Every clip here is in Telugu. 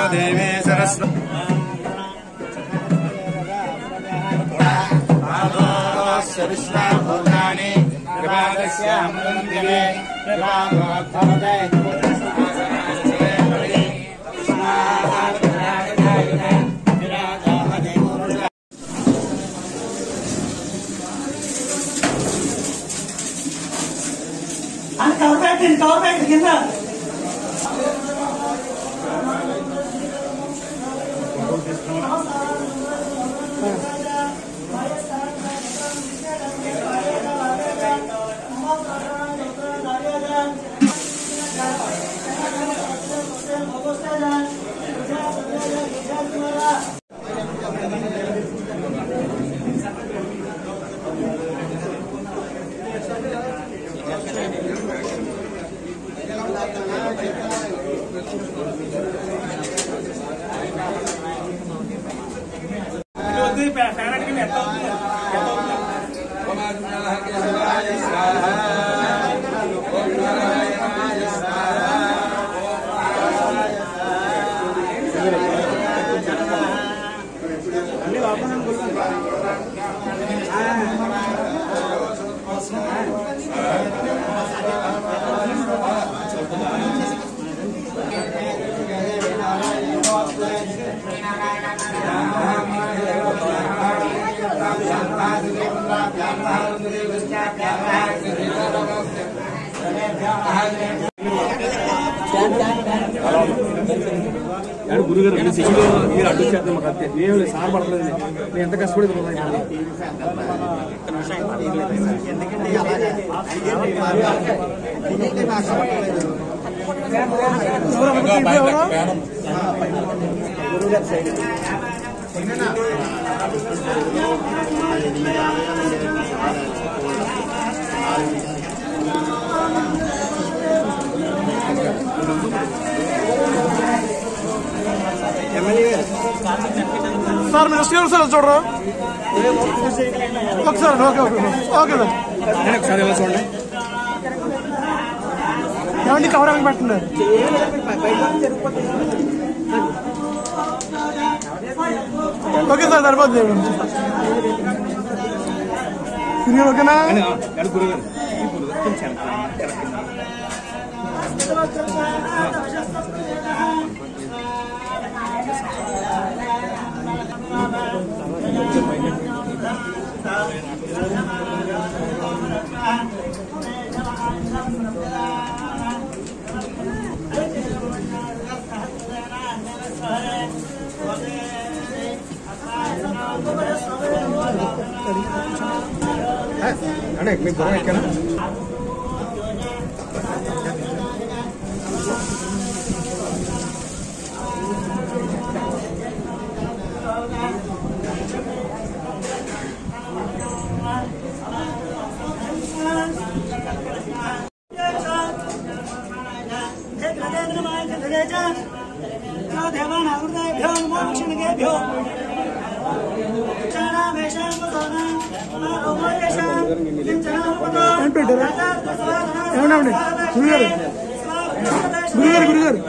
देवी सरस्वती विश्वाभूतानि दिवे గురుగారు మీరు అడ్డు చేద్దాం మాకు అంతే ఏం సార్ పడలేదు నేను ఎంత కష్టపడి సార్ మీరు శ్రీరామ్ సార్ చూడరా ఒకసారి ఓకే ఓకే ఓకే సార్ ఒకసారి ఎలా చూడండి ఏమండి కవర్ ఏమైనా పెట్టున్నారు ఓకే సార్ సరిపోతుంది ఓకేనా అనే మీ గురం ఎక్కనా గురుగారు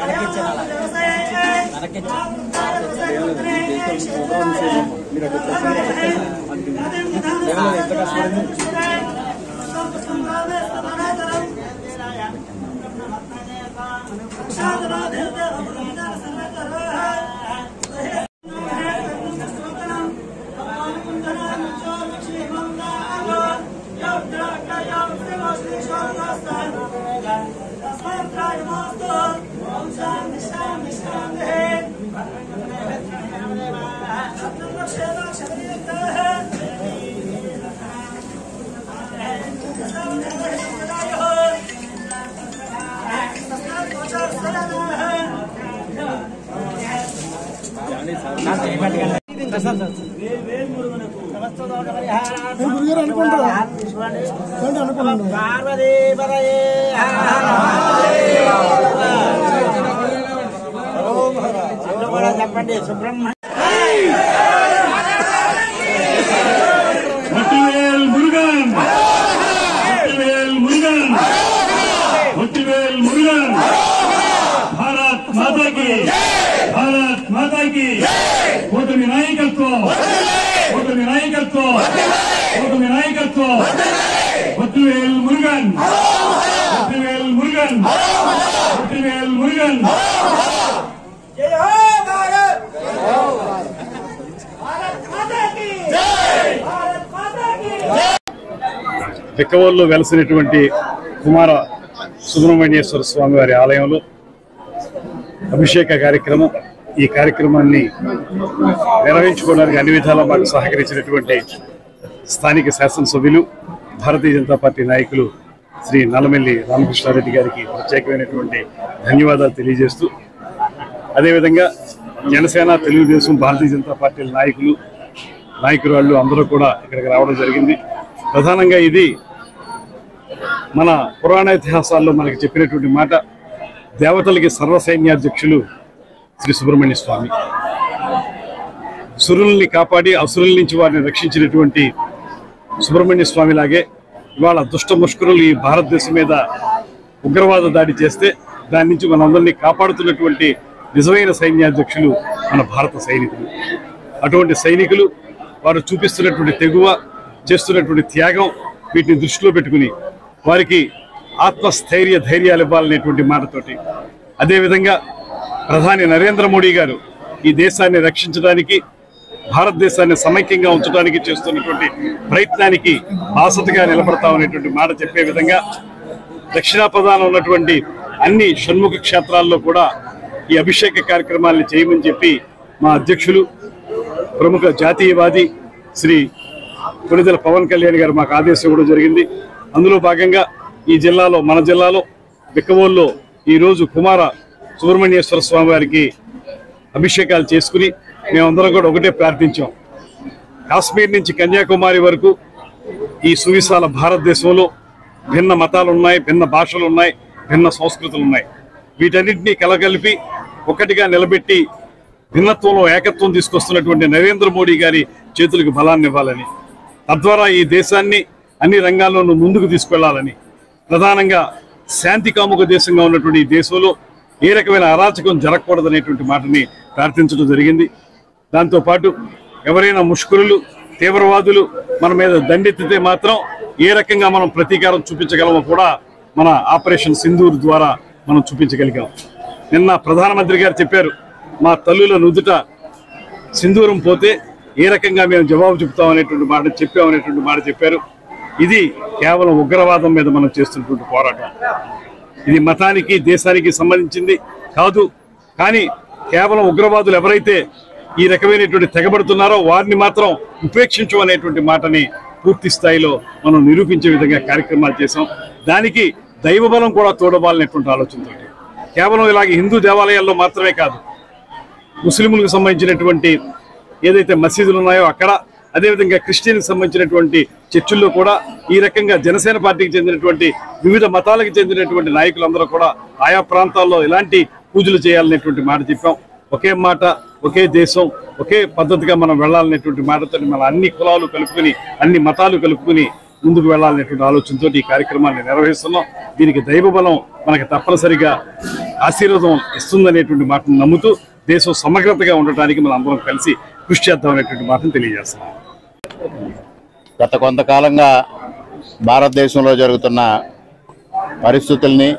చెప్పండి సుబ్రహ్మణ్య బిక్కవోలులో వెలసినటువంటి కుమార సుబ్రహ్మణ్యేశ్వర స్వామి వారి ఆలయంలో అభిషేక కార్యక్రమం. ఈ కార్యక్రమాన్ని నిర్వహించుకోవడానికి అన్ని విధాలా మాకు సహకరించినటువంటి స్థానిక శాసనసభ్యులు, భారతీయ జనతా పార్టీ నాయకులు శ్రీ నల్లమెల్లి రామకృష్ణారెడ్డి గారికి ప్రత్యేకమైనటువంటి ధన్యవాదాలు తెలియజేస్తూ, అదేవిధంగా జనసేన, తెలుగుదేశం, భారతీయ జనతా పార్టీల నాయకురాళ్ళు అందరూ కూడా ఇక్కడికి రావడం జరిగింది. ప్రధానంగా ఇది మన పురాణ ఇతిహాసాల్లో మనకి చెప్పినటువంటి మాట, దేవతలకి సర్వసైన్యాధ్యక్షులు శ్రీ సుబ్రహ్మణ్య స్వామి. సురుల్ని కాపాడి అసురుల నుంచి వారిని రక్షించినటువంటి సుబ్రహ్మణ్య స్వామి లాగే ఇవాళ దుష్ట ముష్కరులు ఈ భారతదేశం మీద ఉగ్రవాద దాడి చేస్తే దాని నుంచి మనందరినీ కాపాడుతున్నటువంటి నిజమైన సైన్యాధ్యక్షులు మన భారత సైనికులు. అటువంటి సైనికులు వారు చూపిస్తున్నటువంటి తెగువ, చేస్తున్నటువంటి త్యాగం, వీటిని దృష్టిలో పెట్టుకుని వారికి ఆత్మస్థైర్య ధైర్యాలు ఇవ్వాలనేటువంటి మాటతోటి, అదేవిధంగా ప్రధాని నరేంద్ర మోడీ గారు ఈ దేశాన్ని రక్షించడానికి, భారతదేశాన్ని సమైక్యంగా ఉంచడానికి చేస్తున్నటువంటి ప్రయత్నానికి బాసటగా నిలబడతామనేటువంటి మాట చెప్పే విధంగా దక్షిణాపథాన ఉన్నటువంటి అన్ని షణ్ముఖ క్షేత్రాల్లో కూడా ఈ అభిషేక కార్యక్రమాలను చేయమని చెప్పి మా అధ్యక్షులు, ప్రముఖ జాతీయవాది శ్రీ కొణిదెల పవన్ కళ్యాణ్ గారు మాకు ఆదేశం ఇవ్వడం జరిగింది. అందులో భాగంగా ఈ జిల్లాలో, మన జిల్లాలో బిక్కవోలులో ఈరోజు కుమార సుబ్రహ్మణ్యేశ్వర స్వామి వారికి అభిషేకాలు చేసుకుని మేమందరం కూడా ఒకటే ప్రార్థించాం. కాశ్మీర్ నుంచి కన్యాకుమారి వరకు ఈ సువిశాల భారతదేశంలో భిన్న మతాలు ఉన్నాయి, భిన్న భాషలు ఉన్నాయి, భిన్న సంస్కృతులు ఉన్నాయి. వీటన్నింటినీ కలగలిపి ఒకటిగా నిలబెట్టి భిన్నత్వంలో ఏకత్వం తీసుకొస్తున్నటువంటి నరేంద్ర మోడీ గారి చేతులకు బలాన్ని ఇవ్వాలని, తద్వారా ఈ దేశాన్ని అన్ని రంగాల్లోనూ ముందుకు తీసుకెళ్లాలని, ప్రధానంగా శాంతి కాముక దేశంగా ఉన్నటువంటి ఈ దేశంలో ఏ రకమైన అరాచకం జరగకూడదనేటువంటి మాటని ప్రార్థించడం జరిగింది. దాంతోపాటు ఎవరైనా ముష్కరులు, తీవ్రవాదులు మన మీద దండెత్తితే మాత్రం ఏ రకంగా మనం ప్రతీకారం చూపించగలమో కూడా మన ఆపరేషన్ సింధూర్ ద్వారా మనం చూపించగలిగాం. నిన్న ప్రధానమంత్రి గారు చెప్పారు, మా తల్లుల నుదుట సింధూరం పోతే ఏ రకంగా మేము జవాబు చెప్తామనేటువంటి మాట చెప్పామనేటువంటి మాట చెప్పారు. ఇది కేవలం ఉగ్రవాదం మీద మనం చేస్తున్నటువంటి పోరాటం. ఇది మతానికి, దేశానికి సంబంధించింది కాదు. కానీ కేవలం ఉగ్రవాదులు ఎవరైతే ఈ రకమైనటువంటి తెగబడుతున్నారో వారిని మాత్రం ఉపేక్షించమనేటువంటి మాటని పూర్తి స్థాయిలో మనం నిరూపించే విధంగా కార్యక్రమాలు చేశాం. దానికి దైవబలం కూడా తోడవాలనేటువంటి ఆలోచనతో కేవలం ఇలాగే హిందూ దేవాలయాల్లో మాత్రమే కాదు, ముస్లింలకు సంబంధించినటువంటి ఏదైతే మసీదులు ఉన్నాయో అక్కడ, అదేవిధంగా క్రిస్టియన్కి సంబంధించినటువంటి చర్చిల్లో కూడా ఈ రకంగా జనసేన పార్టీకి చెందినటువంటి వివిధ మతాలకు చెందినటువంటి నాయకులందరూ కూడా ఆయా ప్రాంతాల్లో ఇలాంటి పూజలు చేయాలనేటువంటి మాట చెప్పాం. ఒకే మాట, ఒకే దేశం, ఒకే పద్ధతిగా మనం వెళ్ళాలనేటువంటి మాటతో మన అన్ని కులాలు కలుపుకుని, అన్ని మతాలు కలుపుకుని ముందుకు వెళ్ళాలనేటువంటి ఆలోచనతో ఈ కార్యక్రమాన్ని నిర్వహిస్తున్నాం. దీనికి దైవబలం మనకి తప్పనిసరిగా ఆశీర్వాదం ఇస్తుందనేటువంటి మాటను నమ్ముతూ దేశం సమగ్రతగా ఉండటానికి మనం అందరం కలిసి కృషి చేద్దాం అనేటువంటి మాటను తెలియజేస్తున్నాం. గత కొంతకాలంగా భారతదేశంలో జరుగుతున్న పరిస్థితుల్ని,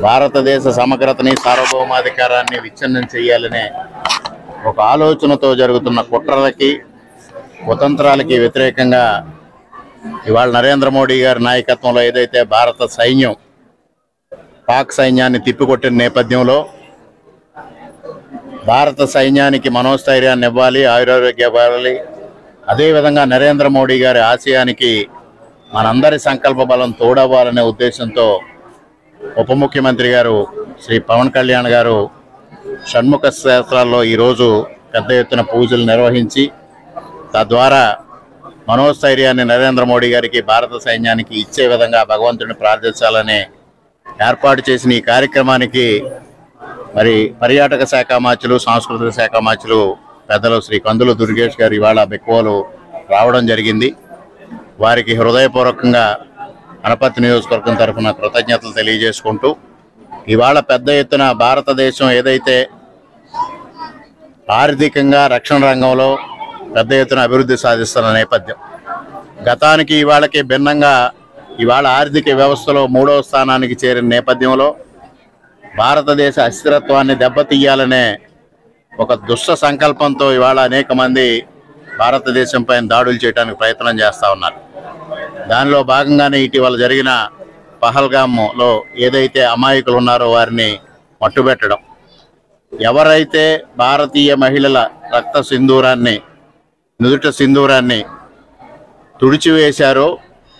భారతదేశ సమగ్రతని, సార్వభౌమాధికారాన్ని విచ్ఛిన్నం చేయాలనే ఒక ఆలోచనతో జరుగుతున్న కుట్రలకి, కుతంత్రాలకి వ్యతిరేకంగా ఇవాళ నరేంద్ర మోడీ గారి నాయకత్వంలో ఏదైతే భారత సైన్యం పాక్ సైన్యాన్ని తిప్పికొట్టిన నేపథ్యంలో భారత సైన్యానికి మనోస్థైర్యాన్ని ఇవ్వాలి, ఆయురారోగ్యం ఇవ్వాలి. అదేవిధంగా నరేంద్ర మోడీ గారి ఆశయానికి మనందరి సంకల్ప బలం తోడవ్వాలనే ఉద్దేశంతో ఉప ముఖ్యమంత్రి గారు శ్రీ పవన్ కళ్యాణ్ గారు షణ్ముఖ క్షేత్రాల్లో ఈరోజు పెద్ద ఎత్తున పూజలు నిర్వహించి తద్వారా మనోస్థైర్యాన్ని నరేంద్ర మోడీ గారికి భారత సైన్యానికి ఇచ్చే విధంగా భగవంతుడిని ప్రార్థించాలని ఏర్పాటు చేసిన ఈ కార్యక్రమానికి మరి పర్యాటక శాఖ మంత్రులు, సాంస్కృతిక శాఖ మంత్రులు పెద్దలు శ్రీ కందుల దుర్గేష్ గారు ఇవాళ బెక్కువలు రావడం జరిగింది. వారికి హృదయపూర్వకంగా అనపర్తి నియోజకవర్గం తరఫున కృతజ్ఞతలు తెలియజేసుకుంటూ ఇవాళ పెద్ద ఎత్తున భారతదేశం ఏదైతే ఆర్థికంగా రక్షణ రంగంలో పెద్ద ఎత్తున అభివృద్ధి సాధిస్తున్న నేపథ్యం, గతానికి ఇవాళకి భిన్నంగా ఇవాళ ఆర్థిక వ్యవస్థలో 3వ స్థానానికి చేరిన నేపథ్యంలో భారతదేశ అస్థిరత్వాన్ని దెబ్బతీయాలనే ఒక దుష్ట సంకల్పంతో ఇవాళ అనేక మంది భారతదేశంపై దాడులు చేయడానికి ప్రయత్నం చేస్తూ ఉన్నారు. దానిలో భాగంగానే ఇటీవల జరిగిన పహల్గామ్లో ఏదైతే అమాయకులు ఉన్నారో వారిని మట్టుబెట్టడం, ఎవరైతే భారతీయ మహిళల రక్త సింధూరాన్ని, నుదుట సింధూరాన్ని తుడిచివేశారో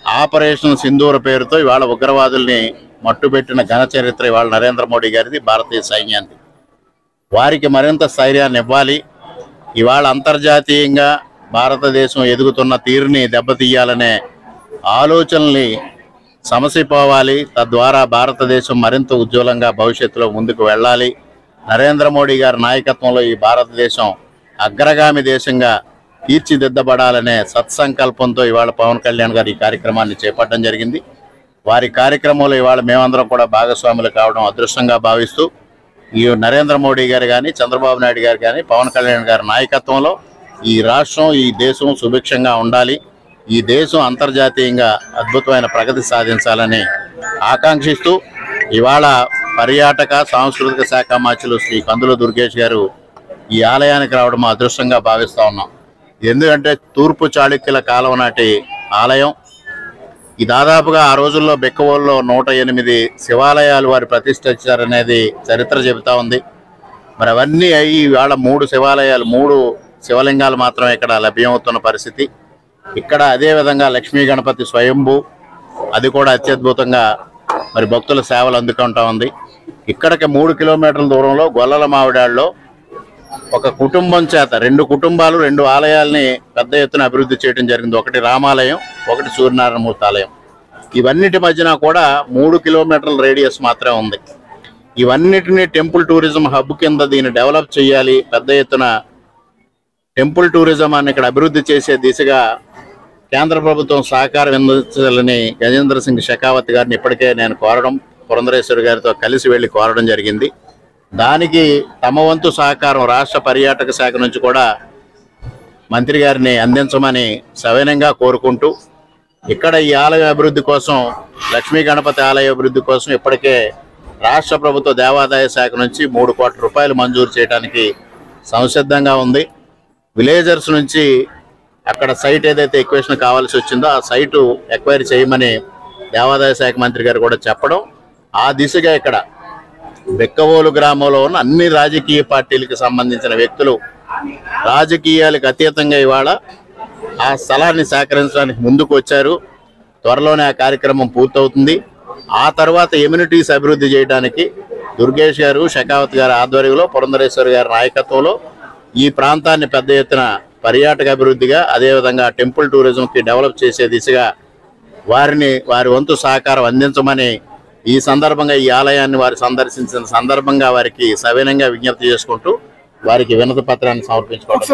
ఆపరేషన్ సింధూర పేరుతో ఇవాళ ఉగ్రవాదుల్ని మట్టుబెట్టిన ఘన చరిత్ర ఇవాళ నరేంద్ర మోడీ గారిది, భారతీయ సైన్యానికి. వారికి మరింత స్థైర్యాన్ని ఇవ్వాలి. ఇవాళ అంతర్జాతీయంగా భారతదేశం ఎదుగుతున్న తీరుని దెబ్బతీయాలనే ఆలోచనల్ని సమసిపోవాలి. తద్వారా భారతదేశం మరింత ఉజ్వలంగా భవిష్యత్తులో ముందుకు వెళ్ళాలి. నరేంద్ర మోడీ గారి నాయకత్వంలో ఈ భారతదేశం అగ్రగామి దేశంగా తీర్చిదిద్దబడాలనే సత్సంకల్పంతో ఇవాళ పవన్ కళ్యాణ్ గారు ఈ కార్యక్రమాన్ని చేపట్టడం జరిగింది. వారి కార్యక్రమంలో ఇవాళ మేమందరం కూడా భాగస్వాములు కావడం అదృష్టంగా భావిస్తూ ఈ నరేంద్ర మోడీ గారు కానీ, చంద్రబాబు నాయుడు గారు కానీ, పవన్ కళ్యాణ్ గారి నాయకత్వంలో ఈ రాష్ట్రం, ఈ దేశం సుభిక్షంగా ఉండాలి. ఈ దేశం అంతర్జాతీయంగా అద్భుతమైన ప్రగతి సాధించాలని ఆకాంక్షిస్తూ ఇవాళ పర్యాటక సాంస్కృతిక శాఖ మంత్రులు శ్రీ కందుల దుర్గేష్ గారు ఈ ఆలయానికి రావడం మా అదృష్టంగా భావిస్తూ ఉన్నాం. ఎందుకంటే తూర్పు చాళుక్యుల కాలం నాటి ఆలయం. ఈ దాదాపుగా ఆ రోజుల్లో బెక్కవోల్లో 108 శివాలయాలు వారు ప్రతిష్ఠించారనేది చరిత్ర చెబుతా ఉంది. మరి అవన్నీ అయ్యి ఇవాళ 3 శివాలయాలు, 3 శివలింగాలు మాత్రం ఇక్కడ లభ్యమవుతున్న పరిస్థితి. ఇక్కడ అదేవిధంగా లక్ష్మీ గణపతి స్వయంభూ, అది కూడా అత్యద్భుతంగా మరి భక్తుల సేవలు అందుకుంటా ఉంది. ఇక్కడికి 3 కిలోమీటర్ల దూరంలో గొల్లల మావిడాళ్ళలో ఒక కుటుంబం చేత 2 కుటుంబాలు 2 ఆలయాల్ని పెద్ద ఎత్తున అభివృద్ధి చేయడం జరిగింది. ఒకటి రామాలయం, ఒకటి సూర్యనారాయణమూర్తి ఆలయం. ఇవన్నిటి మధ్యన కూడా 3 కిలోమీటర్ల రేడియస్ మాత్రమే ఉంది. ఇవన్నిటిని టెంపుల్ టూరిజం హబ్ కింద దీన్ని డెవలప్ చేయాలి, పెద్ద ఎత్తున టెంపుల్ టూరిజం అని ఇక్కడ అభివృద్ధి చేసే దిశగా కేంద్ర ప్రభుత్వం సహకారం అందించాలని గజేంద్ర సింగ్ షెకావత్ గారిని ఇప్పటికే నేను కోరడం, పురంధరేశ్వరి గారితో కలిసి వెళ్ళి కోరడం జరిగింది. దానికి తమ వంతు సహకారం రాష్ట్ర పర్యాటక శాఖ నుంచి కూడా మంత్రి గారిని అందించమని సవినయంగా కోరుకుంటూ ఇక్కడ ఈ ఆలయ అభివృద్ధి కోసం, లక్ష్మీ గణపతి ఆలయ అభివృద్ధి కోసం ఇప్పటికే రాష్ట్ర ప్రభుత్వ దేవాదాయ శాఖ నుంచి 3 కోట్ల రూపాయలు మంజూరు చేయడానికి సంసిద్ధంగా ఉంది. విలేజర్స్ నుంచి అక్కడ సైట్ ఏదైతే ఎక్వేషన్ కావాల్సి వచ్చిందో ఆ సైటు ఎక్వైర్ చేయమని దేవాదాయ శాఖ మంత్రి గారు కూడా చెప్పడం, ఆ దిశగా ఇక్కడ బెక్కవోలు గ్రామంలో ఉన్న అన్ని రాజకీయ పార్టీలకు సంబంధించిన వ్యక్తులు రాజకీయాలకు అతీతంగా ఇవాళ ఆ స్థలాన్ని సేకరించడానికి ముందుకు వచ్చారు. త్వరలోనే ఆ కార్యక్రమం పూర్తవుతుంది. ఆ తర్వాత ఎమ్యూనిటీస్ అభివృద్ధి చేయడానికి దుర్గేష్ గారు, షెకావత్ గారి ఆధ్వర్యంలో, పురంధరేశ్వరి గారి నాయకత్వంలో ఈ ప్రాంతాన్ని పెద్ద ఎత్తున పర్యాటక అభివృద్ధిగా, అదేవిధంగా టెంపుల్ టూరిజంకి డెవలప్ చేసే దిశగా వారి వంతు సహకారం అందించమని ఈ సందర్భంగా ఈ ఆలయాన్ని వారు సందర్శించిన సందర్భంగా వారికి సవినయంగా విజ్ఞప్తి చేసుకుంటూ వారికి వినతి పత్రాన్ని సమర్పించుకోవడం.